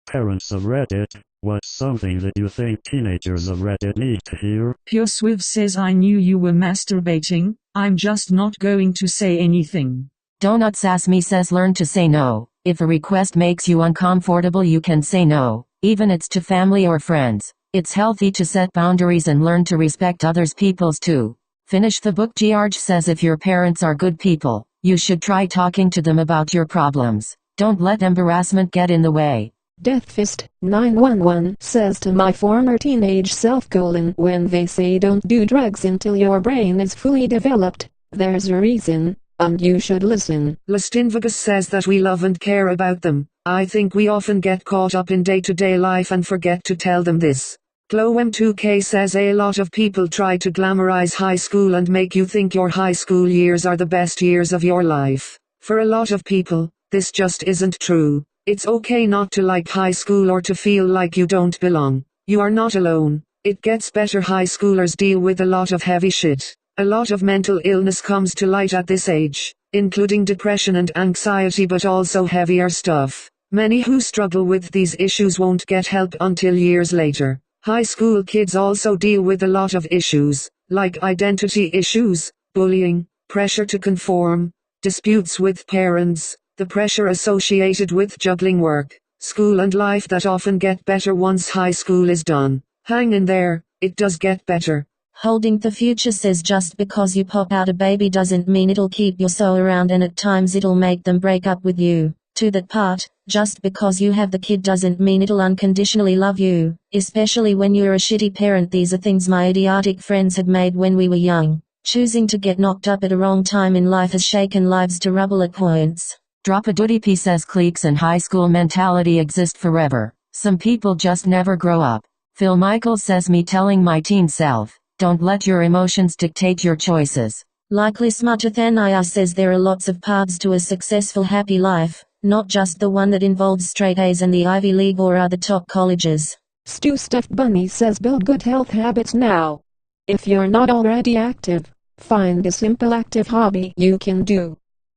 Parents of Reddit, what's something that you think teenagers of Reddit need to hear? Pure Swiv says I knew you were masturbating, I'm just not going to say anything. Donut Sass Me says learn to say no. If a request makes you uncomfortable you can say no, even it's to family or friends. It's healthy to set boundaries and learn to respect others people's too. Finish the book. George says if your parents are good people, you should try talking to them about your problems. Don't let embarrassment get in the way. Deathfist 911 says to my former teenage self: when they say don't do drugs until your brain is fully developed, there's a reason, and you should listen. Lustinvagus says that we love and care about them. I think we often get caught up in day-to-day life and forget to tell them this. GlowM2K says a lot of people try to glamorize high school and make you think your high school years are the best years of your life. For a lot of people, this just isn't true. It's okay not to like high school or to feel like you don't belong. You are not alone. It gets better. High schoolers deal with a lot of heavy shit. A lot of mental illness comes to light at this age, including depression and anxiety, but also heavier stuff. Many who struggle with these issues won't get help until years later. High school kids also deal with a lot of issues, like identity issues, bullying, pressure to conform, disputes with parents, the pressure associated with juggling work, school and life that often get better once high school is done. Hang in there, it does get better. Holding the Future says just because you pop out a baby doesn't mean it'll keep your soul around, and at times it'll make them break up with you. To that part, just because you have the kid doesn't mean it'll unconditionally love you, especially when you're a shitty parent. These are things my idiotic friends had made when we were young. Choosing to get knocked up at a wrong time in life has shaken lives to rubble at points. Drop a Doody P says cliques and high school mentality exist forever. Some people just never grow up. Phil Michaels says me telling my teen self, don't let your emotions dictate your choices. Likely Smutathania says there are lots of paths to a successful happy life, not just the one that involves straight A's and the Ivy League or other top colleges. Stu Stuffed Bunny says build good health habits now. If you're not already active, find a simple active hobby you can do.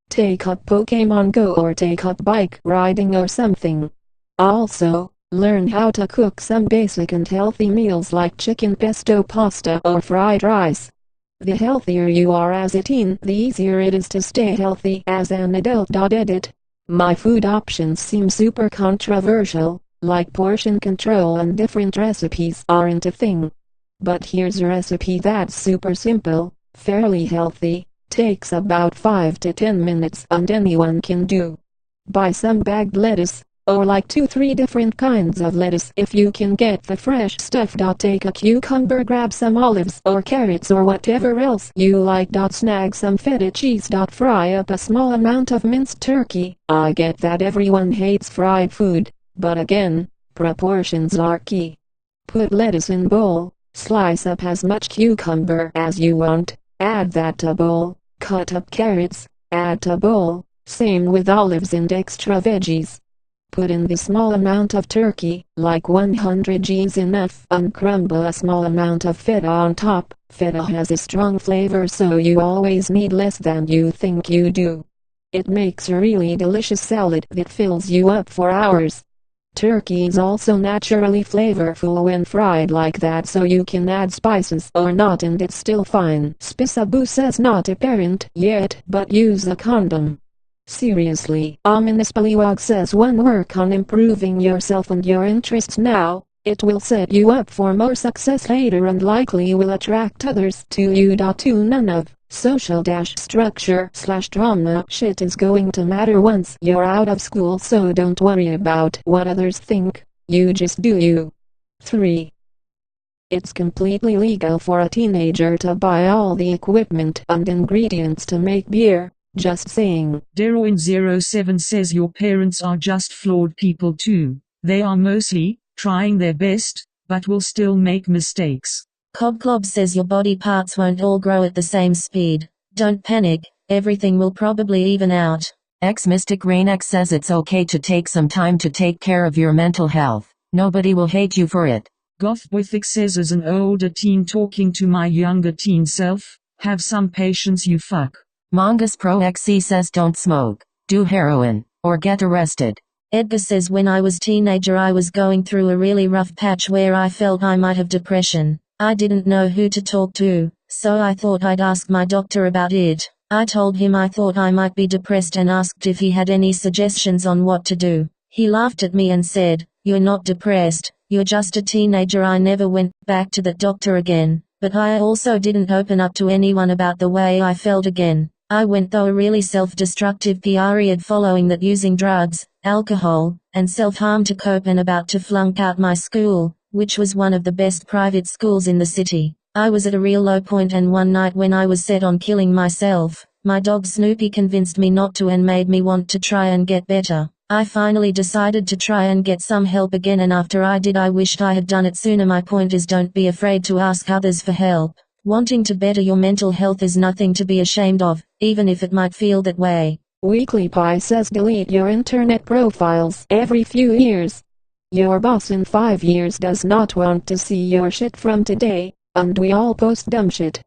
Take up Pokemon Go or take up bike riding or something. Also, learn how to cook some basic and healthy meals like chicken pesto pasta or fried rice. The healthier you are as a teen, the easier it is to stay healthy as an adult. Edit. My food options seem super controversial, like portion control and different recipes aren't a thing. But here's a recipe that's super simple, fairly healthy, takes about 5 to 10 minutes and anyone can do. Buy some bagged lettuce, or like 2-3 different kinds of lettuce if you can get the fresh stuff. Take a cucumber, grab some olives or carrots or whatever else you like. Snag some feta cheese. Fry up a small amount of minced turkey. I get that everyone hates fried food, but again, proportions are key. Put lettuce in bowl, slice up as much cucumber as you want, add that to bowl, cut up carrots, add to bowl, same with olives and extra veggies. Put in the small amount of turkey, like 100 G's enough, and crumble a small amount of feta on top. Feta has a strong flavor, so you always need less than you think you do. It makes a really delicious salad that fills you up for hours. Turkey is also naturally flavorful when fried like that, so you can add spices or not and it's still fine. Spisaboo says not a parent yet, but use a condom. Seriously, Ominous Bullywog says one, work on improving yourself and your interests now. It will set you up for more success later and likely will attract others to you. None of social-structure/drama shit is going to matter once you're out of school, so don't worry about what others think. You just do you. 3. It's completely legal for a teenager to buy all the equipment and ingredients to make beer. Just saying. Darwin07 says your parents are just flawed people too. They are mostly trying their best, but will still make mistakes. Cobclob says your body parts won't all grow at the same speed. Don't panic, everything will probably even out. Mystic Rain X says it's okay to take some time to take care of your mental health. Nobody will hate you for it. Gothwithic says as an older teen talking to my younger teen self, have some patience you fuck. Mongus Pro XC says don't smoke, do heroin, or get arrested. Edgar says when I was teenager I was going through a really rough patch where I felt I might have depression. I didn't know who to talk to, so I thought I'd ask my doctor about it. I told him I thought I might be depressed and asked if he had any suggestions on what to do. He laughed at me and said, "You're not depressed, you're just a teenager." I never went back to that doctor again, but I also didn't open up to anyone about the way I felt again. I went through a really self-destructive period following that, using drugs, alcohol, and self-harm to cope, and about to flunk out my school, which was one of the best private schools in the city. I was at a real low point, and one night when I was set on killing myself, my dog Snoopy convinced me not to and made me want to try and get better. I finally decided to try and get some help again, and after I did I wished I had done it sooner. My point is, don't be afraid to ask others for help. Wanting to better your mental health is nothing to be ashamed of, even if it might feel that way. Weekly Pie says delete your internet profiles every few years. Your boss in 5 years does not want to see your shit from today, and we all post dumb shit.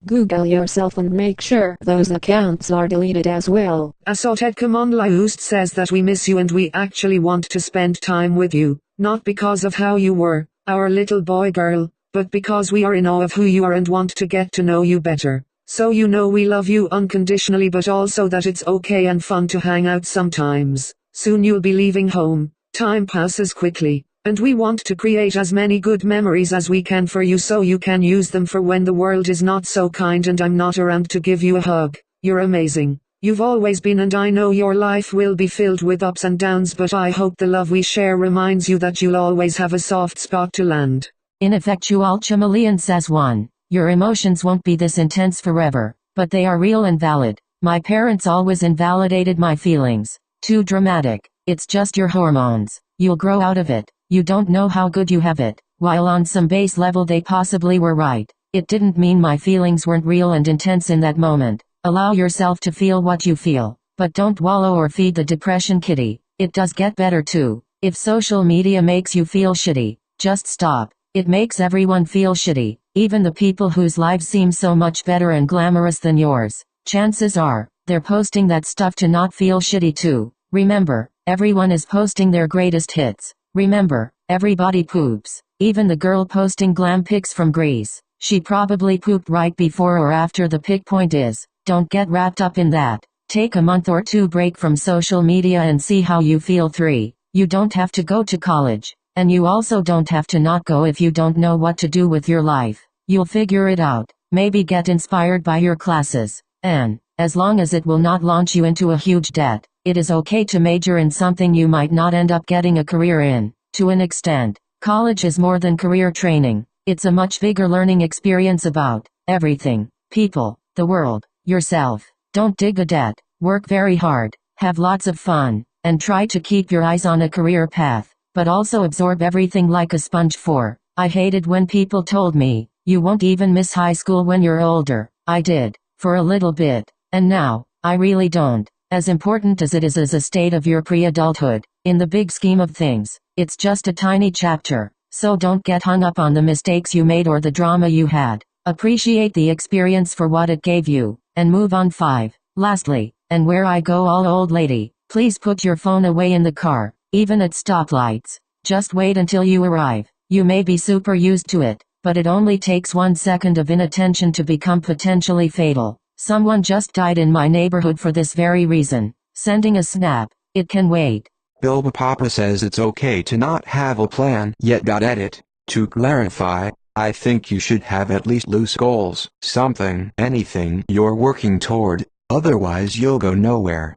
Google yourself and make sure those accounts are deleted as well. Assorted Command Laoust says that we miss you and we actually want to spend time with you, not because of how you were, our little boy girl, but because we are in awe of who you are and want to get to know you better. So you know we love you unconditionally, but also that it's okay and fun to hang out sometimes. Soon you'll be leaving home, time passes quickly, and we want to create as many good memories as we can for you so you can use them for when the world is not so kind and I'm not around to give you a hug. You're amazing. You've always been, and I know your life will be filled with ups and downs, but I hope the love we share reminds you that you'll always have a soft spot to land. Ineffectual Chameleon says 1. Your emotions won't be this intense forever, but they are real and valid. My parents always invalidated my feelings. Too dramatic. It's just your hormones. You'll grow out of it. You don't know how good you have it. While on some base level they possibly were right, it didn't mean my feelings weren't real and intense in that moment. Allow yourself to feel what you feel, but don't wallow or feed the depression kitty. It does get better too. If social media makes you feel shitty, just stop. It makes everyone feel shitty, even the people whose lives seem so much better and glamorous than yours. Chances are, they're posting that stuff to not feel shitty too. Remember, everyone is posting their greatest hits. Remember, everybody poops. Even the girl posting glam pics from Greece. She probably pooped right before or after the pic. Point is, don't get wrapped up in that. Take a month or two break from social media and see how you feel. 3. You don't have to go to college. And you also don't have to not go if you don't know what to do with your life. You'll figure it out. Maybe get inspired by your classes. And, as long as it will not launch you into a huge debt, it is okay to major in something you might not end up getting a career in. To an extent, college is more than career training. It's a much bigger learning experience about everything. People, the world, yourself. Don't dig a debt. Work very hard. Have lots of fun. And try to keep your eyes on a career path. But also absorb everything like a sponge. 4. I hated when people told me, you won't even miss high school when you're older. I did, for a little bit, and now, I really don't. As important as it is as a state of your pre-adulthood, in the big scheme of things, it's just a tiny chapter, so don't get hung up on the mistakes you made or the drama you had. Appreciate the experience for what it gave you, and move on. 5. Lastly, and where I go all old lady, please put your phone away in the car. Even at stoplights. Just wait until you arrive. You may be super used to it, but it only takes 1 second of inattention to become potentially fatal. Someone just died in my neighborhood for this very reason. Sending a snap. It can wait. Bilba Papa says it's okay to not have a plan yet. Edit. To clarify, I think you should have at least loose goals. Something, anything you're working toward, otherwise you'll go nowhere.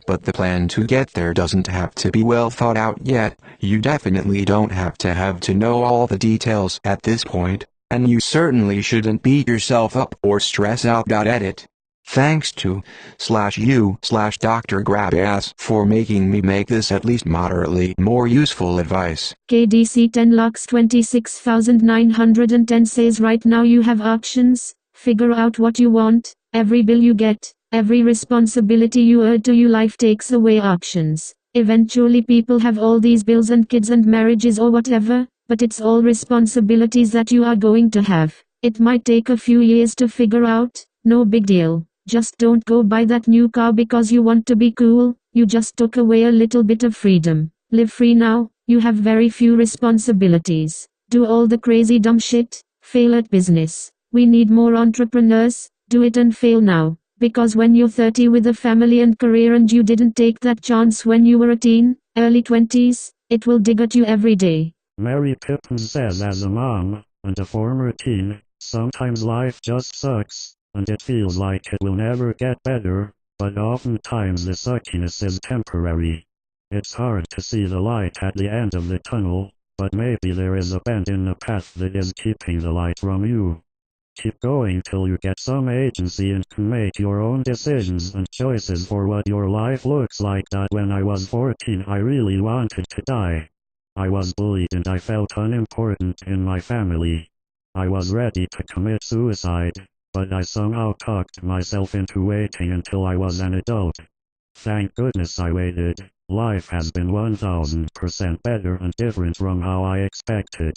But the plan to get there doesn't have to be well thought out yet. You definitely don't have to know all the details at this point, and you certainly shouldn't beat yourself up or stress out. Edit. Thanks to /you/Dr. Grabass for making me make this at least moderately more useful advice. KDC 10 lakhs 26,910 says right now you have options. Figure out what you want. Every bill you get, every responsibility you add to your life takes away options. Eventually people have all these bills and kids and marriages or whatever, but it's all responsibilities that you are going to have. It might take a few years to figure out, no big deal. Just don't go buy that new car because you want to be cool. You just took away a little bit of freedom. Live free now. You have very few responsibilities. Do all the crazy dumb shit. Fail at business. We need more entrepreneurs. Do it and fail now. Because when you're 30 with a family and career and you didn't take that chance when you were a teen, early 20s, it will dig at you every day. Mary Pippins says, as a mom and a former teen, sometimes life just sucks, and it feels like it will never get better, but oftentimes the suckiness is temporary. It's hard to see the light at the end of the tunnel, but maybe there is a bend in the path that is keeping the light from you. Keep going till you get some agency and can make your own decisions and choices for what your life looks like. When I was 14, I really wanted to die. I was bullied and I felt unimportant in my family. I was ready to commit suicide, but I somehow talked myself into waiting until I was an adult. Thank goodness I waited. Life has been 1000% better and different from how I expected.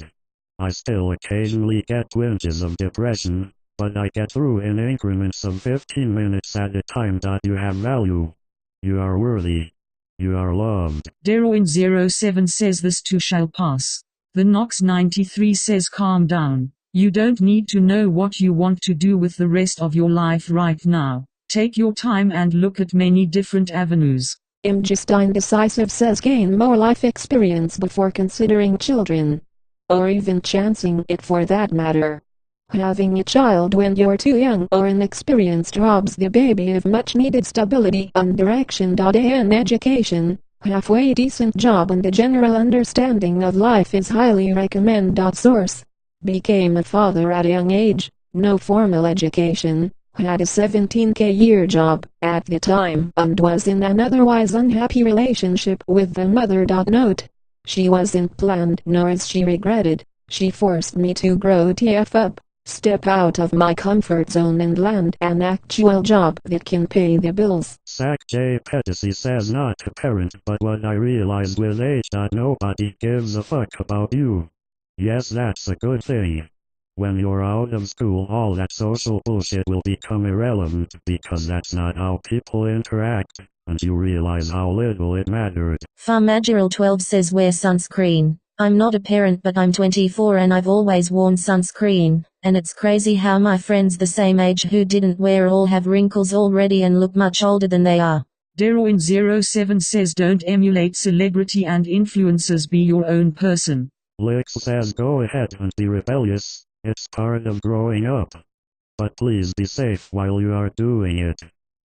I still occasionally get twinges of depression, but I get through in increments of 15 minutes at a time. You have value. You are worthy. You are loved. Darwin07 says this too shall pass. The Nox93 says calm down. You don't need to know what you want to do with the rest of your life right now. Take your time and look at many different avenues. Just Indecisive says gain more life experience before considering children. Or even chancing it for that matter. Having a child when you're too young or inexperienced robs the baby of much needed stability and direction. An education, halfway decent job and a general understanding of life is highly recommended. Source. Became a father at a young age, no formal education, had a 17k year job at the time and was in an otherwise unhappy relationship with the mother. Note. She wasn't planned nor is she regretted. She forced me to grow TF up, step out of my comfort zone and land an actual job that can pay the bills. Zach J. Pedicy says not to parent, but what I realized with age. Nobody gives a fuck about you. Yes, that's a good thing. When you're out of school, all that social bullshit will become irrelevant because that's not how people interact, and you realize how little it mattered. Farmageral12 says wear sunscreen. I'm not a parent but I'm 24 and I've always worn sunscreen, and it's crazy how my friends the same age who didn't wear all have wrinkles already and look much older than they are. Darwin07 says don't emulate celebrity and influencers, be your own person. Lix says go ahead and be rebellious, it's part of growing up. But please be safe while you are doing it.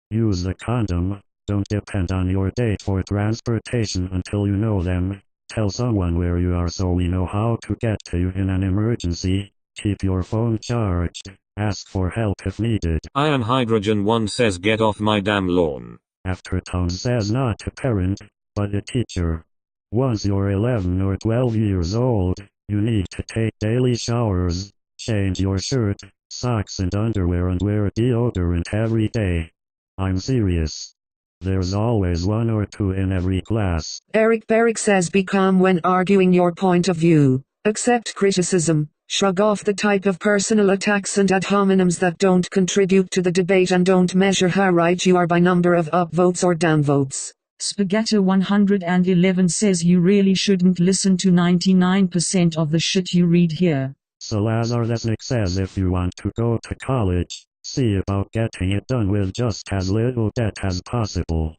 Use a condom, don't depend on your date for transportation until you know them. Tell someone where you are so we know how to get to you in an emergency. Keep your phone charged. Ask for help if needed. Iron Hydrogen 1 says get off my damn lawn. Aftertone says not a parent, but a teacher. Once you're 11 or 12 years old, you need to take daily showers, change your shirt, socks and underwear and wear deodorant every day. I'm serious. There's always one or two in every class. Eric Berrick says be calm when arguing your point of view. Accept criticism. Shrug off the type of personal attacks and ad hominems that don't contribute to the debate and don't measure how right you are by number of upvotes or downvotes. Spaghetti 111 says you really shouldn't listen to 99% of the shit you read here. Salazar Lesnick says if you want to go to college, see about getting it done with just as little debt as possible.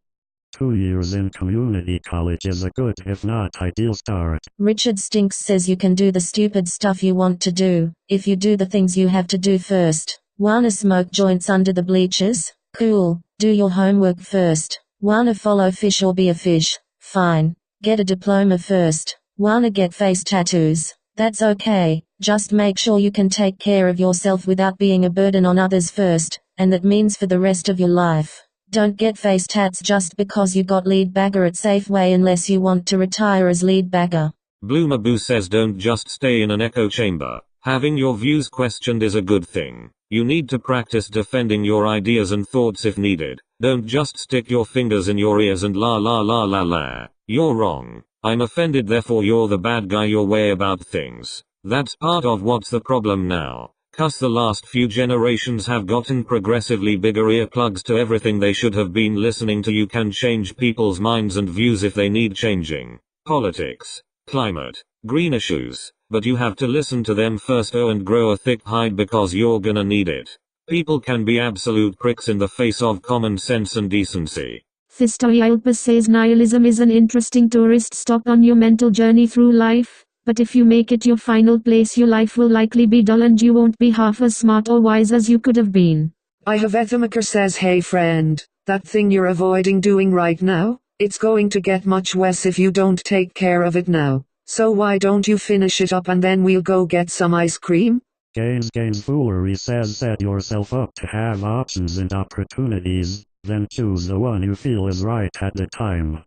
2 years in community college is a good if not ideal start. Richard Stinks says you can do the stupid stuff you want to do, if you do the things you have to do first. Wanna smoke joints under the bleachers? Cool, do your homework first. Wanna follow fish or be a fish? Fine, get a diploma first. Wanna get face tattoos? That's okay, just make sure you can take care of yourself without being a burden on others first, and that means for the rest of your life. Don't get face tats just because you got lead bagger at Safeway unless you want to retire as lead bagger. Bloomaboo says don't just stay in an echo chamber. Having your views questioned is a good thing. You need to practice defending your ideas and thoughts if needed. Don't just stick your fingers in your ears and la la la la la. You're wrong. I'm offended therefore you're the bad guy your way about things. That's part of what's the problem now. 'Cause the last few generations have gotten progressively bigger earplugs to everything they should have been listening to. You can change people's minds and views if they need changing. Politics, climate, green issues, but you have to listen to them first and grow a thick hide because you're gonna need it. People can be absolute pricks in the face of common sense and decency. Thistoialpus says nihilism is an interesting tourist stop on your mental journey through life. But if you make it your final place, your life will likely be dull and you won't be half as smart or wise as you could have been. I have Ethimaker says, hey friend, that thing you're avoiding doing right now, it's going to get much worse if you don't take care of it now. So why don't you finish it up and then we'll go get some ice cream? Games Foolery says set yourself up to have options and opportunities, then choose the one you feel is right at the time.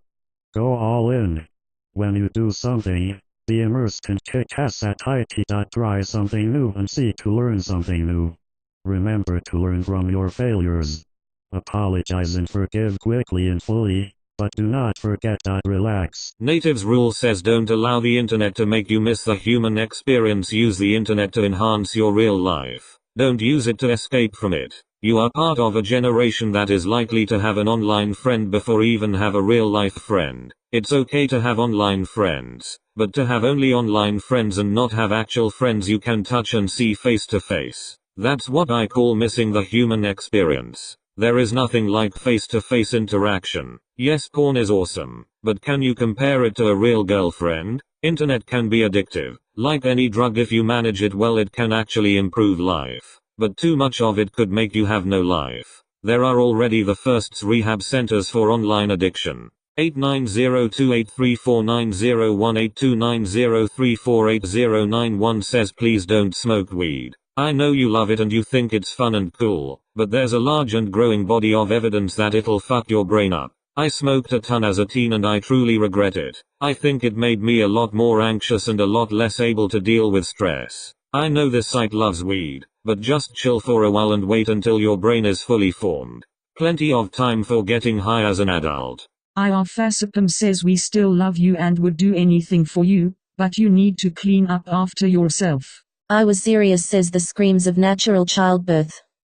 Go all in. When you do something, be immersed and kick ass at it. Try something new and seek to learn something new. Remember to learn from your failures. Apologize and forgive quickly and fully, but do not forget to relax. Natives Rule says don't allow the internet to make you miss the human experience. Use the internet to enhance your real life. Don't use it to escape from it. You are part of a generation that is likely to have an online friend before even have a real life friend. It's okay to have online friends, but to have only online friends and not have actual friends you can touch and see face to face. That's what I call missing the human experience. There is nothing like face to face interaction. Yes, porn is awesome, but can you compare it to a real girlfriend? Internet can be addictive. Like any drug, if you manage it well it can actually improve life. But too much of it could make you have no life. There are already the first rehab centers for online addiction. 89028349018290348091 says please don't smoke weed. I know you love it and you think it's fun and cool, but there's a large and growing body of evidence that it'll fuck your brain up. I smoked a ton as a teen and I truly regret it. I think it made me a lot more anxious and a lot less able to deal with stress. I know this site loves weed, but just chill for a while and wait until your brain is fully formed. Plenty of time for getting high as an adult. IR Fasipum says we still love you and would do anything for you, but you need to clean up after yourself. I was serious says the screams of natural childbirth.